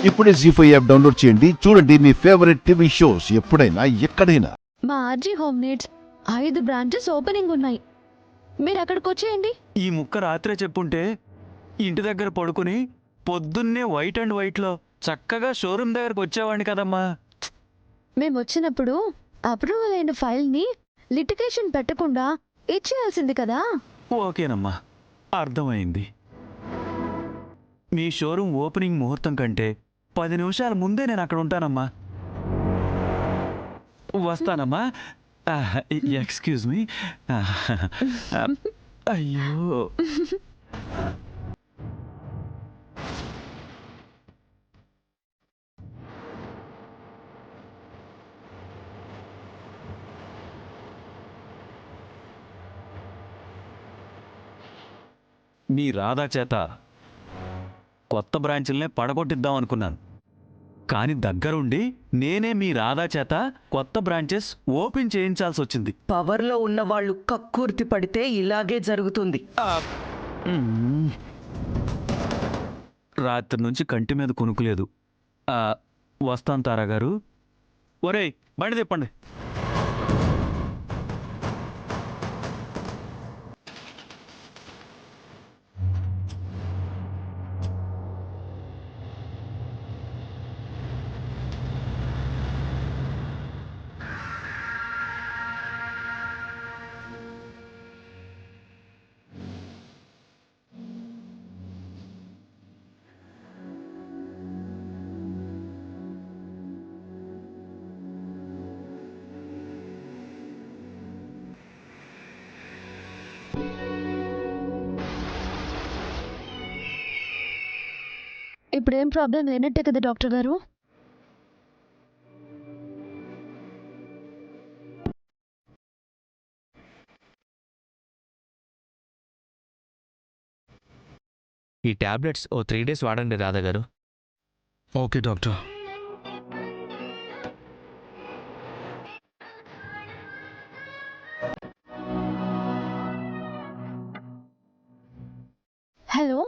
ఇప్పుడే జీ5 app download చేయండి. చూడండి మీ ఫేవరెట్ టీవీ షోస్ ఎప్పుడైనా ఎక్కడైనా. మా RG home needs 5 branches opening ఉన్నాయి. మీరు అక్కడికి వచ్చేయండి. ఈ ముక్క రాత్రే చెప్పుంటే ఇంటి దగ్గర పడుకుని పొద్దున్నే వైట్ అండ్ వైట్లో చక్కగా షోరూమ్ దగ్గరకు వచ్చేవాడిని కదమ్మా. మేము వచ్చినప్పుడు అప్రూవల్ అయిన ఫైల్ని లిటిగేషన్ పెట్టకుండా ఇచ్చేయాల్సింది కదా. ఓకేనమ్మా, అర్థమైంది. మీ షోరూమ్ ఓపెనింగ్ ముహూర్తం కంటే 10 నిమిషాల ముందే నేను అక్కడ ఉంటానమ్మా. వస్తానమ్మా. Excuse me. అయ్యో, మీ రాధా చేత కొత్త బ్రాంచులనే పడగొట్టిద్దాం అనుకున్నాను, కానీ దగ్గరుండి నేనే మీ రాధా చేత కొత్త బ్రాంచెస్ ఓపెన్ చేయించాల్సి వచ్చింది. పవర్లో ఉన్న వాళ్ళు కక్కుర్తి పడితే ఇలాగే జరుగుతుంది. రాత్రి నుంచి కంటి మీద కొనుక్కులేదు. వస్తాను తారా గారు. ఒరేయ్, బండి తిప్పండి. ఇప్పుడేం ప్రాబ్లం లేనట్టే కదా డాక్టర్ గారు. ఈ టాబ్లెట్స్ ఓ 3 days వాడండి రాధా గారు. Okay doctor. హలో,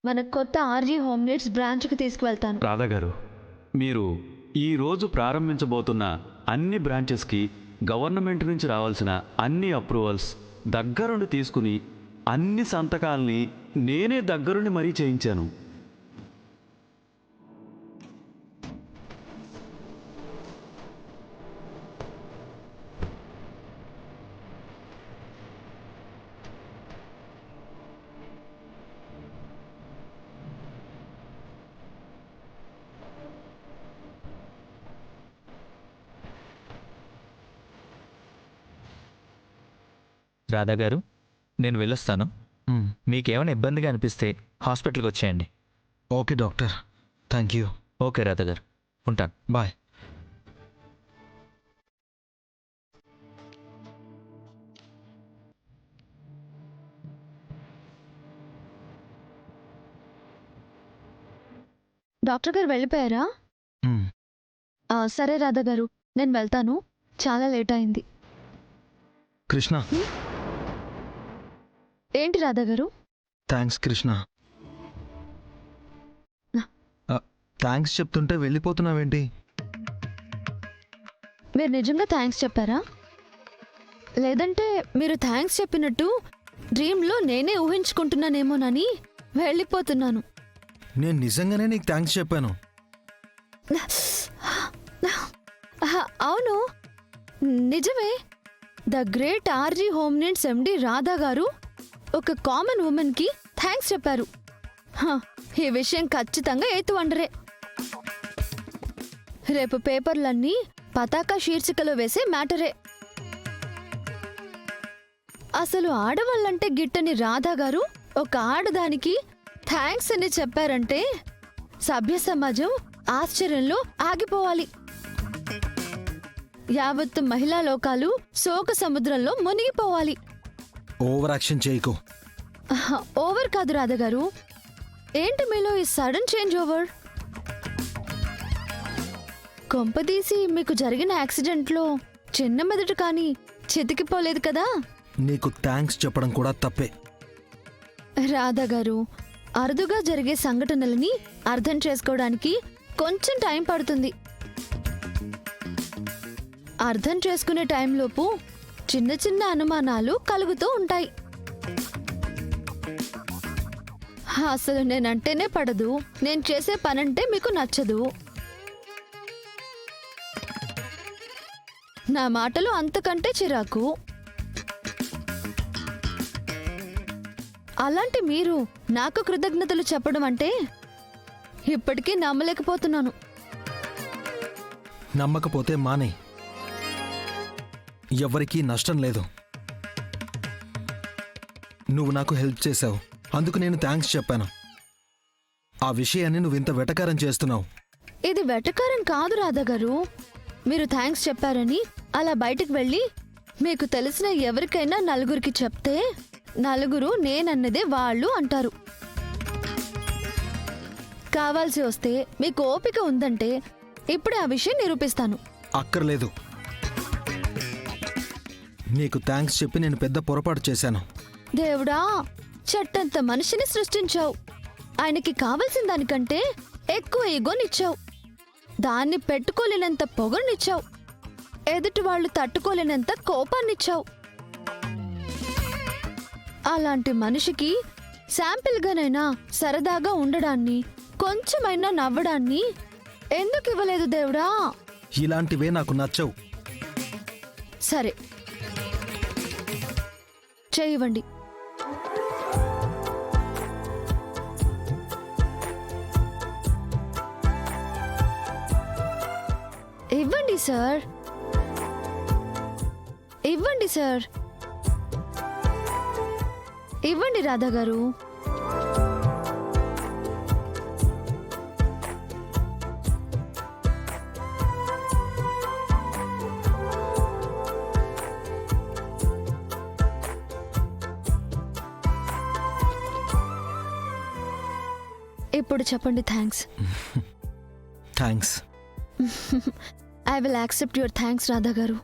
మన కొత్త ఆర్జీ హోమ్ నీడ్స్ బ్రాంచ్కి తీసుకువెళ్తాను. రాధా గారు, మీరు ఈరోజు ప్రారంభించబోతున్న అన్ని బ్రాంచెస్కి గవర్నమెంట్ నుంచి రావాల్సిన అన్ని అప్రూవల్స్ దగ్గరుండి తీసుకుని అన్ని సంతకాల్ని నేనే దగ్గరుండి మరీ చేయించాను. రాధా గారు, నేను వెళ్ళొస్తాను. మీకేమైనా ఇబ్బందిగా అనిపిస్తే హాస్పిటల్కి వచ్చేయండి. Okay doctor, thank you. Okay Radha గారు, ఉంటాను. బాయ్. డాక్టర్ గారు వెళ్ళిపోయారా? సరే రాధా గారు, నేను వెళ్తాను. చాలా లేట్ అయింది. కృష్ణ. ఏంటి రాధా గారు? థ్యాంక్స్ కృష్ణ. థ్యాంక్స్ చెప్తుంటే వెళ్ళిపోతున్నావేంటి? మీరు నిజంగా థ్యాంక్స్ చెప్పారా? లేదంటే మీరు థ్యాంక్స్ చెప్పినట్టు డ్రీమ్లో నేనే ఊహించుకుంటున్నానేమోనని వెళ్ళిపోతున్నాను. నేను నిజంగానే నీకు థ్యాంక్స్ చెప్పాను. అవును, నిజమే. The great RG home needs MD Radha గారు ఒక కామన్ ఉమెన్కి థ్యాంక్స్ చెప్పారు. ఈ విషయం ఖచ్చితంగా ఎయిత్ వండరే. రేపు పేపర్లన్నీ పతాక శీర్షికలో వేసే మ్యాటరే. అసలు ఆడవాళ్ళంటే గిట్టని రాధా గారు ఒక ఆడదానికి థ్యాంక్స్ అని చెప్పారంటే సభ్య సమాజం ఆశ్చర్యంలో ఆగిపోవాలి. యావత్తు మహిళా లోకాలు శోక సముద్రంలో మునిగిపోవాలి. ఓవర్ యాక్షన్ చేయకు. ఓవర్ కాదు రాధగారు. ఏంటి మీలో ఈ సడన్ చేంజ్ ఓవర్? కొంపదీసి మీకు జరిగిన యాక్సిడెంట్లో చిన్న మెదడు కానీ చితికిపోలేదు కదా? నీకు థ్యాంక్స్ చెప్పడం కూడా తప్పే. రాధగారు, అరుదుగా జరిగే సంఘటనలని అర్థం చేసుకోవడానికి కొంచెం టైం పడుతుంది. అర్థం చేసుకునే టైంలోపు చిన్న చిన్న అనుమానాలు కలుగుతూ ఉంటాయి. అసలు నేనంటేనే పడదు, నేను చేసే పనంటే మీకు నచ్చదు, నా మాటలు అంతకంటే చిరాకు. అలాంటి మీరు నాకు కృతజ్ఞతలు చెప్పడం అంటే ఇప్పటికీ నమ్మలేకపోతున్నాను. నమ్మకపోతే మానే. ఎవ్వరికీ నష్టం లేదు. నువ్వు నాకు హెల్ప్ చేశావు, అందుకు నేను థ్యాంక్స్ చెప్పాను. ఆ విషయాన్ని నువ్వు ఇంత వెటకారం చేస్తున్నావు. ఇది వెటకారం కాదు రాధగారు. మీరు థ్యాంక్స్ చెప్పారని అలా బయటికి వెళ్ళి మీకు తెలిసిన ఎవరికైనా నలుగురికి చెప్తే నలుగురు నేనన్నదే వాళ్ళు అంటారు. కావాల్సి వస్తే మీకు ఓపిక ఉందంటే ఇప్పుడే ఆ విషయం నిరూపిస్తాను. అక్కర్లేదు. నీకు థ్యాంక్స్ చెప్పి నేను పెద్ద పొరపాటు చేశాను. దేవుడా, చెట్టంత మనిషిని సృష్టించావు. ఆయనకి కావలసిన దానికంటే ఎక్కువ ఈగోనిచ్చావు. దాన్ని పెట్టుకోలేనంత పొగరునిచ్చావు. ఎదుటి వాళ్ళు తట్టుకోలేనంత కోపాన్నిచ్చావు. అలాంటి మనిషికి శాంపిల్గానైనా సరదాగా ఉండడాన్ని, కొంచెమైనా నవ్వడాన్ని ఎందుకు ఇవ్వలేదు దేవుడా? ఇలాంటివే నాకు నచ్చవు. సరే, చేయివ్వండి. ఇవ్వండి సార్, ఇవ్వండి సార్, ఇవ్వండి రాధా గారు. ఇప్పుడు చెప్పండి thanks. Thanks. I will accept your thanks Radha గారు.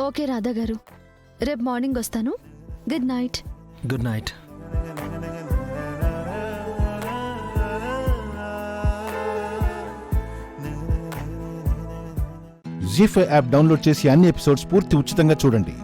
ఓకే రాధా గారు, రేపు మార్నింగ్ వస్తాను. Good night. Good night. Zee five app download చేసి అన్ని ఎపిసోడ్స్ పూర్తి ఉచితంగా చూడండి.